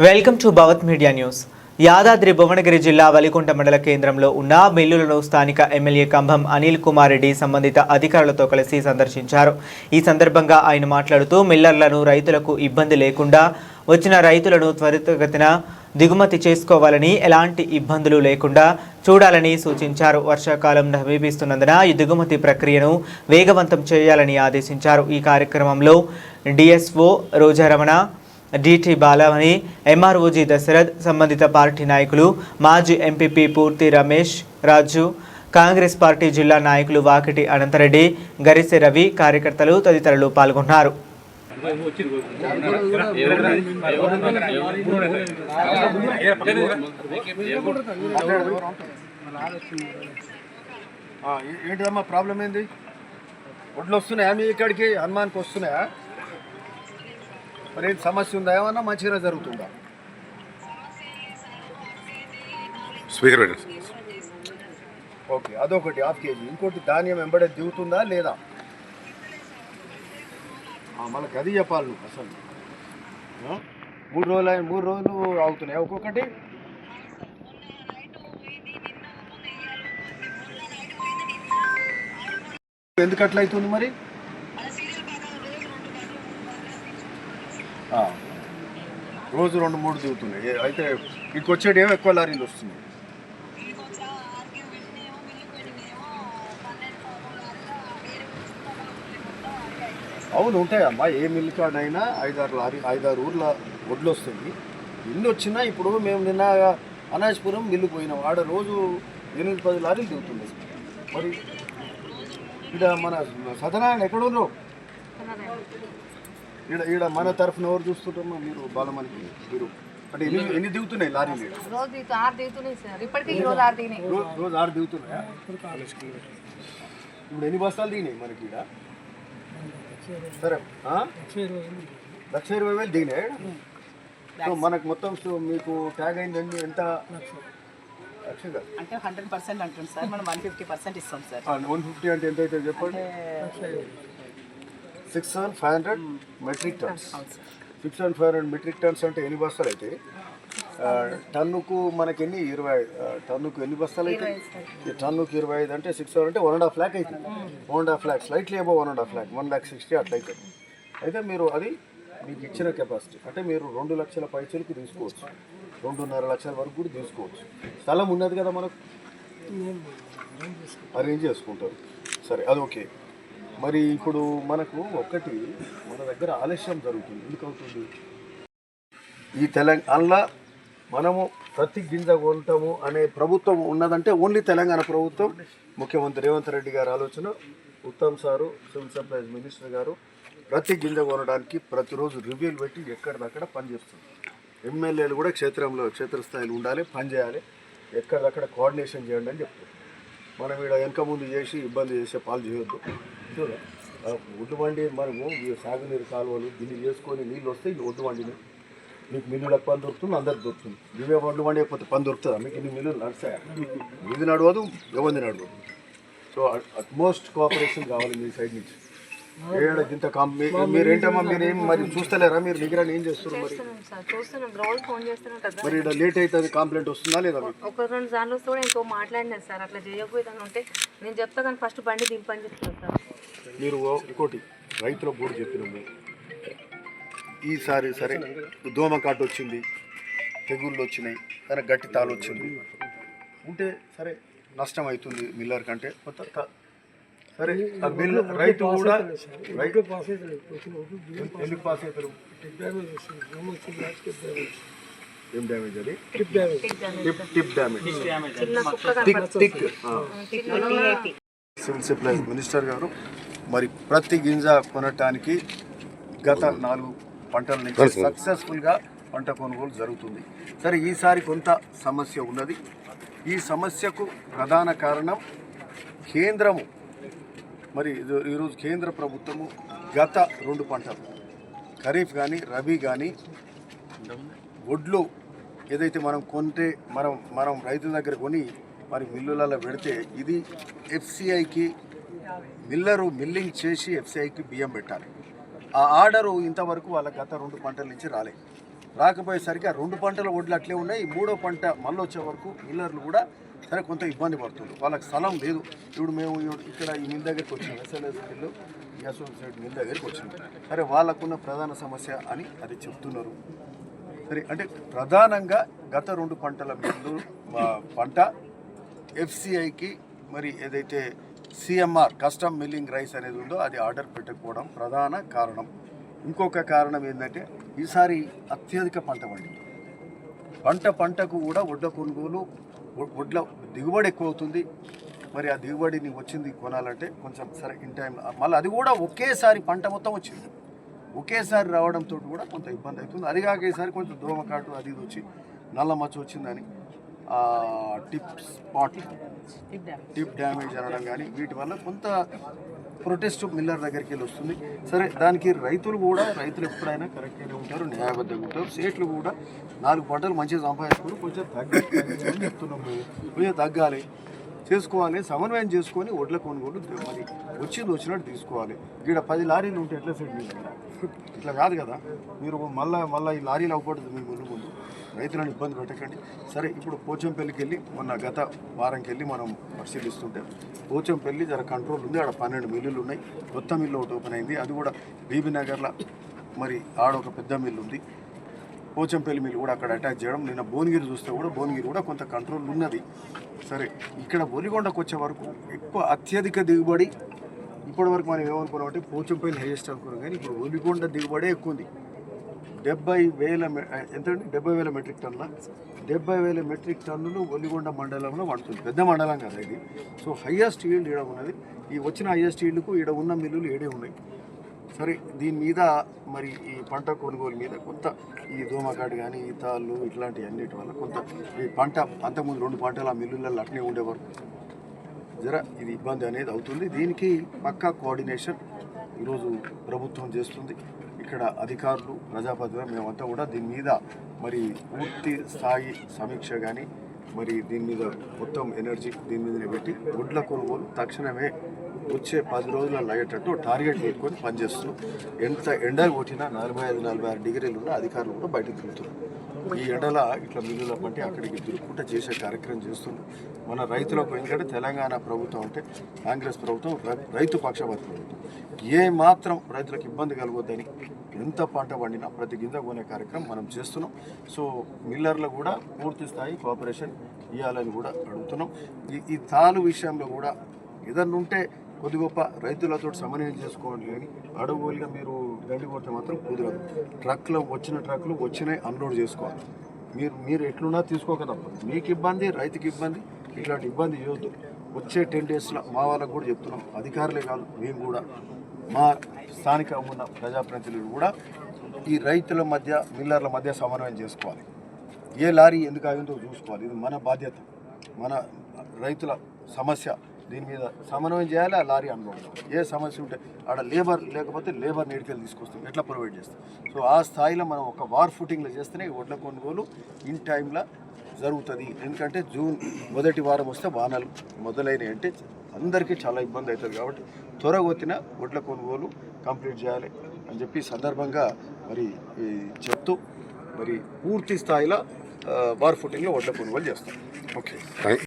Welcome to Bhavat media news. Yadadri Bhuvanagiri జిల్లా వలికుంట మండల కేంద్రంలో ఉన్న మిల్లులను స్థానిక ఎమ్మెల్యే కంభం అనిల్ కుమార్ రెడ్డి సంబంధిత అధికారులతో కలిసి సందర్శించారు. ఈ సందర్భంగా ఆయన మాట్లాడుతూ మిల్లర్లను రైతులకు ఇబ్బంది లేకుండా వచ్చిన రైతులను త్వరితగతిన దిగుమతి చేసుకోవాలని, ఎలాంటి ఇబ్బందులు లేకుండా చూడాలని సూచించారు. వర్షాకాలం సమీపిస్తున్నందున ఈ దిగుమతి ప్రక్రియను వేగవంతం చేయాలని ఆదేశించారు. ఈ కార్యక్రమంలో డిఎస్ఓ రోజారమణ, డిటి బాలమణి, ఎంఆర్ఓజీ దశరథ్, సంబంధిత పార్టీ నాయకులు, మాజీ ఎంపీపీ పూర్తి రమేష్ రాజు, కాంగ్రెస్ పార్టీ జిల్లా నాయకులు వాకిటి అనంతరెడ్డి, గరిసె రవి, కార్యకర్తలు తదితరులు పాల్గొన్నారు. ఏంటిదమ్మా ప్రాబ్లం ఏంది? ఒడ్లు వస్తున్నాయా మీ ఇక్కడికి? హనుమాన్కి వస్తున్నాయా? మరి సమస్య ఉందా? ఏమన్నా మంచిగా జరుగుతుందా? ఓకే, అదొకటి హాఫ్ కేజీ. ఇంకోటి ధాన్యం వెంబడే దిగుతుందా లేదా? మళ్ళీ గది చెప్పాలి నువ్వు. అసలు 3 రోజులు అవుతున్నాయి ఒక్కొక్కటి. ఎందుకు అట్లా అవుతుంది మరి? రోజు 2-3 దిగుతున్నాయి. అయితే ఇక్కడికి వచ్చేటి ఏమో ఎక్కువ లారీలు వస్తున్నాయి. అవును, ఉంటాయమ్మా. ఏ మిల్ కాడైనా 5-6 ఊర్ల వడ్లు వస్తుంది. ఇల్లు వచ్చినా ఇప్పుడు మేము నిన్న అనాజ్పురం మిల్లు పోయినాం. ఆడ రోజు 8-10 లారీలు దిగుతున్నాయి. మరి ఇక్కడ మన సత్యనారాయణ ఎక్కడ ఉన్నారు? ఈడ మన తరఫున ఎవరు చూస్తుంటారమ్మా? మీరు బాలమణికి మీరు అంటే ఎన్ని దిగుతున్నాయి లారీలు? రోజు 6 దిగుతున్నాయా? ఇప్పుడు ఎన్ని బస్తాలు దిగినాయి మనకి ఈడ? సరే, 1,20,000 దిగినాయి. సో మనకు మొత్తం మీకు ట్యాగ్ అయిందండి ఎంత? అంటే 100% అంటుంది సార్. మనం 150% ఇస్తాం సార్. 150 అంటే ఎంత అయితే చెప్పండి? 6,500 మెట్రిక్ టన్స్. 6,500 మెట్రిక్ టన్స్ అంటే ఎన్ని బస్తాలు అయితే? టన్నుకు మనకి ఎన్ని? 20. టన్నుకు ఎన్ని బస్తాలు అయితే? టన్నుకు 25 అంటే 6 అంటే 1.5 lakh అవుతుంది. 1.5 lakh, స్లైట్లీ అబౌవ్ 1.5 lakh, 1,60,000 అట్లా అవుతుంది. అయితే మీరు అది మీకు ఇచ్చిన కెపాసిటీ అంటే మీరు 2 లక్షల పైసలకి తీసుకోవచ్చు, 2.5 లక్షల వరకు కూడా తీసుకోవచ్చు. స్థలం ఉన్నది కదా మనకు, అరేంజ్ చేసుకుంటారు. సరే, అది ఓకే. మరి ఇప్పుడు మనకు ఒక్కటి మన దగ్గర ఆలస్యం జరుగుతుంది. ఎందుకు అవుతుంది? ఈ తెలంగాణలో మనము ప్రతి గింజ కొంటాము అనే ప్రభుత్వం ఉన్నదంటే ఓన్లీ తెలంగాణ ప్రభుత్వం. ముఖ్యమంత్రి రేవంత్ రెడ్డి గారి ఆలోచన, Uttam sir civil supplies minister గారు ప్రతి గింజ కొనడానికి ప్రతిరోజు రివ్యూలు పెట్టి ఎక్కడిదక్కడ పనిచేస్తుంది. ఎమ్మెల్యేలు కూడా క్షేత్రస్థాయిలో ఉండాలి, పనిచేయాలి, ఎక్కడిదక్కడ కోఆర్డినేషన్ చేయండి అని చెప్తారు. మనం ఇక్కడ వెనక ముందు చేసి ఇబ్బంది చేసే పాలు చేయొద్దు. ఒడ్డు బండి మనము సాగునీరు కాలువలు దీన్ని చేసుకొని నీళ్ళు వస్తే ఇది ఒడ్డు బండిని మీకు మిల్లులకు పని దొరుకుతుంది, అందరికి దొరుకుతుంది. ఇవే ఒడ్డు బండి అయిపోతే పని దొరుకుతుందా మీకు? ఇన్ని మిల్లులు నడుస్తాయా? ఇది నడవదు, ఎవరిది నడవదు. సో అట్మోస్ట్ కోఆపరేషన్ కావాలి మీ సైడ్ నుంచి. ఇంత మీరేంటమ్మా, మీరేం మరి చూస్తలేరా? మీరు నిగరాన్ని ఏం చేస్తున్నారు? మరి ఇక్కడ లేట్ అవుతుంది, కంప్లైంట్ వస్తుందా లేదా? ఒక 2 సార్లు వస్తే కూడా ఇంకో మాట్లాడినారు సార్. అట్లా చేయకపోతే ఉంటే నేను చెప్తా కానీ ఫస్ట్ బండి దింపని చెప్తాను సార్. మీరు ఇంకోటి రైతుల బోర్డు చెప్పినాము ఈసారి. సరే, దోమ కాటు వచ్చింది, తెగుళ్ళు వచ్చినాయి, కానీ గట్టి తాలు వచ్చింది ఉంటే సరే నష్టం అవుతుంది మిల్లర్ కంటే కొత్త. సరే, ఆ బిల్ రైతు కూడా ఎందుకు పాస్ అవుతారు? ఏం డ్యామేజ్ అది? Tip damage. Civil supplies minister గారు మరి ప్రతి గింజ కొనటానికి గత 4 పంటల నుంచి సక్సెస్ఫుల్గా పంట కొనుగోలు జరుగుతుంది. సరే, ఈసారి కొంత సమస్య ఉన్నది. ఈ సమస్యకు ప్రధాన కారణం కేంద్రము. మరి ఈరోజు కేంద్ర ప్రభుత్వము గత 2 పంటలు ఖరీఫ్ కానీ రబీ కానీ వడ్లు ఏదైతే మనం కొంటే మనం రైతుల దగ్గర కొని మరి మిల్లులలో పెడితే ఇది ఎఫ్సిఐకి మిల్లింగ్ చేసి ఎఫ్సిఐకి బియ్యం పెట్టాలి. ఆ ఆర్డరు ఇంతవరకు వాళ్ళ గత 2 పంటల నుంచి రాలేదు. రాకపోయేసరికి ఆ 2 పంటల వడ్లు అట్లే ఉన్నాయి. ఈ 3వ పంట మళ్ళీ వచ్చే వరకు మిల్లర్లు కూడా సరే కొంత ఇబ్బంది పడుతుంది. వాళ్ళకి స్థలం లేదు. ఇప్పుడు మేము ఇక్కడ ఈ మిల్ దగ్గరికి వచ్చినాం, ఎస్ఎల్ఎస్ మిల్లు ఈ అసోసియేట్ మిల్ దగ్గరికి వచ్చినాం. సరే వాళ్ళకున్న ప్రధాన సమస్య అని అది చెప్తున్నారు. సరే అంటే ప్రధానంగా గత 2 పంటల మిల్లు పంట ఎఫ్సిఐకి మరి ఏదైతే సిఎంఆర్ కస్టమ్ మిల్లింగ్ రైస్ అనేది ఉందో అది ఆర్డర్ పెట్టకపోవడం ప్రధాన కారణం. ఇంకొక కారణం ఏంటంటే ఈసారి అత్యధిక పంట పండింది. పంటకు కూడా వడ్ల కొనుగోలు వడ్ల దిగుబడి ఎక్కువ అవుతుంది. మరి ఆ దిగుబడిని వచ్చింది కొనాలంటే కొంచెం సరే ఇన్ టైం మళ్ళీ అది కూడా ఒకేసారి పంట మొత్తం వచ్చింది. ఒకేసారి రావడంతో కూడా కొంత ఇబ్బంది అవుతుంది. అది కాక ఈసారి కొంచెం దోమకాటు అది ఇది వచ్చి నల్ల మచ్చ వచ్చిందని టిప్ డ్యామేజ్ అనడం కానీ వీటి వల్ల కొంత ప్రొటెస్ట్ మిల్లర్ దగ్గరికి వెళ్ళి వస్తుంది. సరే దానికి రైతులు ఎప్పుడైనా కరెక్ట్గానే ఉంటారు, న్యాయబద్ధంగా ఉంటారు. సేట్లు కూడా 4 పంటలు మంచిగా సంపాదించుకుని కొంచెం తగ్గాలి చెప్తున్నాము. కొంచెం తగ్గాలి, చేసుకోవాలి, సమన్వయం చేసుకొని వడ్ల కొనుగోలు మరి వచ్చినట్టు తీసుకోవాలి. ఇక్కడ 10 లారీలు ఉంటే ఎట్లా సెట్ చేయాలి? ఇట్లా కాదు కదా. మీరు మళ్ళీ ఈ లారీలు అవ్వకూడదు. మీ ముందు రైతులను ఇబ్బంది పెట్టకండి. సరే ఇప్పుడు పోచంపల్లికి వెళ్ళి మొన్న గత వారంకి వెళ్ళి మనం పరిశీలిస్తుంటే పోచంపల్లి జర కంట్రోల్ ఉంది. ఆడ 12 మిల్లులు ఉన్నాయి. కొత్త మిల్లు ఒకటి ఓపెన్ అయింది. అది కూడా బీబీ నగర్లో మరి ఆడ ఒక పెద్ద మిల్లు ఉంది. పోచంపల్లి మిల్లు కూడా అక్కడ అటాచ్ చేయడం. నిన్న భువనగిరి చూస్తే కూడా భువనగిరి కూడా కొంత కంట్రోల్ ఉన్నది. సరే ఇక్కడ ఒలిగొండకు వచ్చే వరకు ఎక్కువ అత్యధిక దిగుబడి ఇప్పటి వరకు మనం ఏమనుకున్నామంటే పోచంపల్లి హైయెస్ట్ అనుకున్నాం, కానీ ఇప్పుడు ఒలిగొండ దిగుబడే ఎక్కువ ఉంది. 70,000 ఎంతండి 70,000 మెట్రిక్ టన్నుల 70,000 మెట్రిక్ టన్నులు ఒలిగొండ మండలంలో పడుతుంది. పెద్ద మండలం కదా ఇది. సో హైయెస్ట్ ఈల్డ్ ఈడ ఉన్నది. ఈ వచ్చిన హైయెస్ట్ ఈల్డ్కు ఈడ ఉన్న మిల్లులు ఏడే ఉన్నాయి. సరే దీని మీద మరి ఈ పంట కొనుగోలు మీద కొంత ఈ దోమకాడు కానీ ఈ తాళ్ళు ఇట్లాంటి అన్నిటి వల్ల కొంత ఈ పంట అంతకుముందు 2 పంటలు ఆ మిల్లులలో అట్నే ఉండేవారు. జర ఇది ఇబ్బంది అనేది అవుతుంది. దీనికి పక్కా కోఆర్డినేషన్ ఈరోజు ప్రభుత్వం చేస్తుంది. ఇక్కడ అధికారులు ప్రజాప్రతినిధులు మేమంతా కూడా దీని మీద మరి పూర్తి స్థాయి సమీక్ష కానీ మరి దీని మీద మొత్తం ఎనర్జీ దీని మీదనే పెట్టి వడ్ల కొనుగోలు తక్షణమే వచ్చే 10 రోజులలో అయ్యేటట్టు టార్గెట్ పెట్టుకొని పనిచేస్తూ ఎంత ఎండ కొట్టినా 45-46 డిగ్రీలు ఉన్న అధికారులు కూడా బయటకు తిరుగుతున్నారు. ఈ ఎండల ఇట్లా మిల్లుల పంటి అక్కడికి తిరుగుకుంటూ చేసే కార్యక్రమం చేస్తుంది. మన రైతులకు ఎందుకంటే తెలంగాణ ప్రభుత్వం అంటే కాంగ్రెస్ ప్రభుత్వం రైతు పక్షపాత ప్రభుత్వం. ఏ మాత్రం రైతులకు ఇబ్బంది కలగొద్దని ఎంత పంట పండినా ప్రతి గింజ కొనే కార్యక్రమం మనం చేస్తున్నాం. సో మిల్లర్లు కూడా పూర్తి స్థాయి కోఆపరేషన్ ఇవ్వాలని కూడా అడుగుతున్నాం. ఈ తాలు విషయంలో కూడా ఏదన్నా ఉంటే కొద్ది గొప్ప రైతులతో సమన్వయం చేసుకోవాలి. కానీ అడవులుగా మీరు గండి కొడితే మాత్రం కుదరదు. వచ్చిన ట్రక్లు వచ్చినాయి అన్లోడ్ చేసుకోవాలి. మీరు ఎట్లున్నా తీసుకోక తప్పదు. మీకు ఇబ్బంది, రైతుకి ఇబ్బంది. ఇట్లాంటి ఇబ్బంది చేయొద్దు. వచ్చే 10 డేస్లో మా వాళ్ళకు కూడా చెప్తున్నాం, అధికారులే కాదు మేము కూడా మా స్థానిక ఉన్న ప్రజాప్రతినిధులు కూడా ఈ రైతుల మధ్య మిల్లర్ల మధ్య సమన్వయం చేసుకోవాలి. ఏ లారీ ఎందుకు ఆగిందో చూసుకోవాలి. ఇది మన బాధ్యత, మన రైతుల సమస్య. దీని మీద సమన్వయం చేయాలి. ఆ లారీ అన్లోడ్. ఏ సమస్య ఉంటే ఆడ లేబర్ లేకపోతే లేబర్ నీడికెళ్ళి తీసుకొస్తాం, ఎట్లా ప్రొవైడ్ చేస్తాం. సో ఆ స్థాయిలో మనం ఒక వార్ ఫుటింగ్లో చేస్తేనే వడ్ల కొనుగోలు ఇన్ టైంలో జరుగుతుంది. ఎందుకంటే జూన్ మొదటి వారం వస్తే వానలు మొదలైనవి అంటే అందరికీ చాలా ఇబ్బంది అవుతుంది. కాబట్టి త్వరగొత్తిన వడ్ల కొనుగోలు కంప్లీట్ చేయాలి అని చెప్పి సందర్భంగా మరి చెప్తూ మరి పూర్తి స్థాయిలో వార్ ఫుటింగ్లో వడ్ల కొనుగోలు చేస్తాం. ఓకే.